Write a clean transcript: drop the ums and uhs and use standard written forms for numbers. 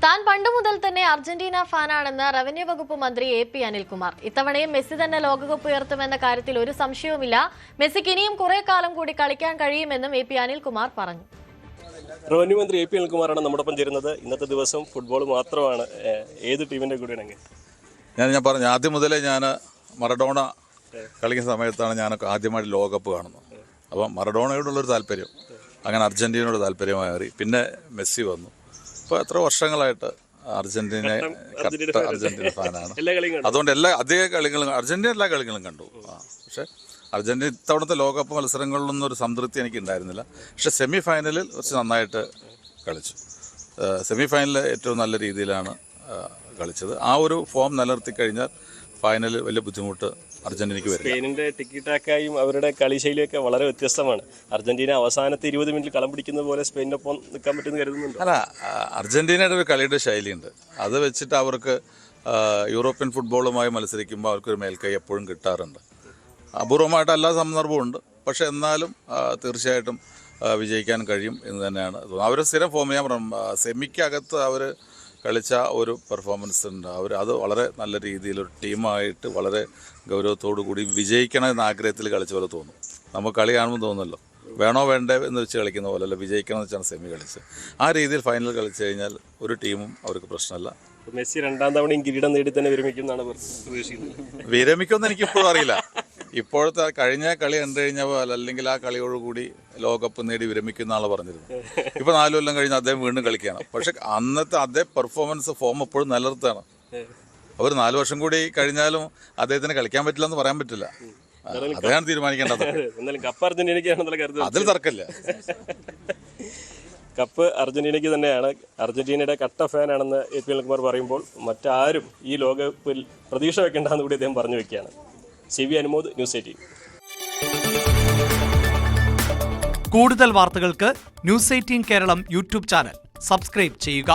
താൻ പണ്ട് മുതൽ തന്നെ അർജന്റീന ഫാനാണെന്ന് റവന്യൂ വകുപ്പ് മന്ത്രി എ.പി. അനിൽകുമാർ. ഇത്തവണയും മെസ്സി തന്നെ ലോകകപ്പ് ഉയർത്തുമെന്ന കാര്യത്തിൽ ഒരു സംശയവുമില്ല. മെസ്സിക്ക് ഇനിയും കുറെ കാലം കൂടി കളിക്കാൻ കഴിയുമെന്നും എ.പി. അനിൽകുമാർ പറഞ്ഞു. റവന്യൂ മന്ത്രി എ.പി. അനിൽകുമാറാണ് നമ്മോടൊപ്പം ചേരുന്നത്. ഇന്നത്തെ ദിവസം ഫുട്ബോൾ മാത്രമാണ്. ഏത് ടീമിന്റെ കൂടെയാണെങ്കിൽ ഞാൻ പറഞ്ഞു, ആദ്യം മുതലേ ഞാൻ മറഡോണ കളിക്കുന്ന സമയത്താണ് ഞാൻ ആദ്യമായിട്ട് ലോകകപ്പ് കാണുന്നത്. അപ്പം മറഡോണയോടുള്ളൊരു താല്പര്യം, അങ്ങനെ അർജന്റീനയോട് താല്പര്യമായി. പിന്നെ മെസ്സി വന്നു. ഇപ്പോൾ എത്ര വർഷങ്ങളായിട്ട് അർജന്റീന ഫാനാണ്. അതുകൊണ്ട് അധിക കളികളും അർജന്റീന എല്ലാ കളികളും കണ്ടു. പക്ഷേ അർജന്റീന ഇത്തവണത്തെ ലോകകപ്പ് മത്സരങ്ങളിലൊന്നും ഒരു സംതൃപ്തി എനിക്ക് ഉണ്ടായിരുന്നില്ല. പക്ഷേ സെമി ഫൈനലിൽ കുറച്ച് നന്നായിട്ട് കളിച്ചു. സെമി ഫൈനലിൽ ഏറ്റവും നല്ല രീതിയിലാണ് കളിച്ചത്. ആ ഒരു ഫോം നിലനിർത്തി കഴിഞ്ഞാൽ ഫൈനലിൽ വലിയ ബുദ്ധിമുട്ട് അർജന്റീനയ്ക്ക് വരും. സ്പെയിനിന്റെ ടിക്കിടാക്കായും അവരുടെ കളിശൈലിയൊക്കെ വളരെ വ്യത്യസ്തമാണ്. അർജന്റീന അവസാനത്തെ 20 മിനിറ്റ് കളം പിടിക്കുന്ന പോലെ സ്പെയിനൊപ്പം നിൽക്കാൻ പറ്റുമെന്ന് കരുതുന്നുണ്ട്. അല്ല, അർജന്റീനയുടെ ഒരു കളിയുടെ ശൈലിയുണ്ട്. അത് വെച്ചിട്ട് അവർക്ക് യൂറോപ്യൻ ഫുട്ബോളുമായി മത്സരിക്കുമ്പോൾ അവർക്കൊരു മേൽക്കൈ എപ്പോഴും കിട്ടാറുണ്ട്. അപൂർവമായിട്ട് എല്ലാ സന്ദർഭമുണ്ട്. പക്ഷേ എന്നാലും തീർച്ചയായിട്ടും വിജയിക്കാൻ കഴിയും എന്ന് തന്നെയാണ് തോന്നുന്നത്. അവർ സ്ഥിരം ഫോം ചെയ്യാൻ സെമിക്കകത്ത് അവർ കളിച്ച ഒരു പെർഫോമൻസ് ഉണ്ട്. അത് വളരെ നല്ല രീതിയിൽ ഒരു ടീമായിട്ട് വളരെ ഗൗരവത്തോടു കൂടി വിജയിക്കണം എന്ന ആഗ്രഹത്തിൽ കളിച്ച പോലെ തോന്നും. നമുക്ക് കളി കാണുമ്പോൾ തോന്നുമല്ലോ, വേണോ വേണ്ടേ എന്ന് വെച്ച് കളിക്കുന്ന പോലെ അല്ല, വിജയിക്കണം എന്ന് വെച്ചാണ് സെമി കളിച്ച്. ആ രീതിയിൽ ഫൈനൽ കളിച്ചു കഴിഞ്ഞാൽ ഒരു ടീമും അവർക്ക് പ്രശ്നമല്ല. മെസ്സി രണ്ടാം തവണയും കിരീടം നേടി തന്നെ വിരമിക്കുമെന്നാണ് പ്രതീക്ഷിക്കുന്നത്. വിരമിക്കുമെന്ന് എനിക്കിപ്പോഴും അറിയില്ല. ഇപ്പോഴത്തെ കഴിഞ്ഞ കളി കണ്ടു കഴിഞ്ഞാൽ അല്ലെങ്കിൽ ആ കളിയോടുകൂടി ലോകകപ്പ് നേടി വിരമിക്കുന്ന ആളെ പറഞ്ഞിരുന്നു. ഇപ്പോൾ 4 കൊല്ലം കഴിഞ്ഞ് അദ്ദേഹം വീണ്ടും കളിക്കുകയാണ്. പക്ഷെ അന്നത്തെ അതേ പെർഫോമൻസ് ഫോം എപ്പോഴും നിലനിർത്തുകയാണ്. അവർ 4 വർഷം കൂടി കഴിഞ്ഞാലും അദ്ദേഹത്തിന് കളിക്കാൻ പറ്റില്ല എന്ന് പറയാൻ പറ്റില്ല. അദ്ദേഹം തീരുമാനിക്കേണ്ടത്. അതിൽ തർക്കമില്ല. കപ്പ് അർജന്റീനയ്ക്ക് തന്നെയാണ്. അർജന്റീനയുടെ കട്ട ഫാനാണെന്ന് എ.പി. അനിൽകുമാർ പറയുമ്പോൾ മറ്റാരും ഈ ലോകകപ്പിൽ പ്രതീക്ഷ വെക്കേണ്ടെന്ന് കൂടി അദ്ദേഹം പറഞ്ഞു വെക്കുകയാണ്. CV Anumod, news 18. കൂടുതൽ വാർത്തകൾക്ക് news 18 Keralam YouTube channel subscribe ചെയ്യുക.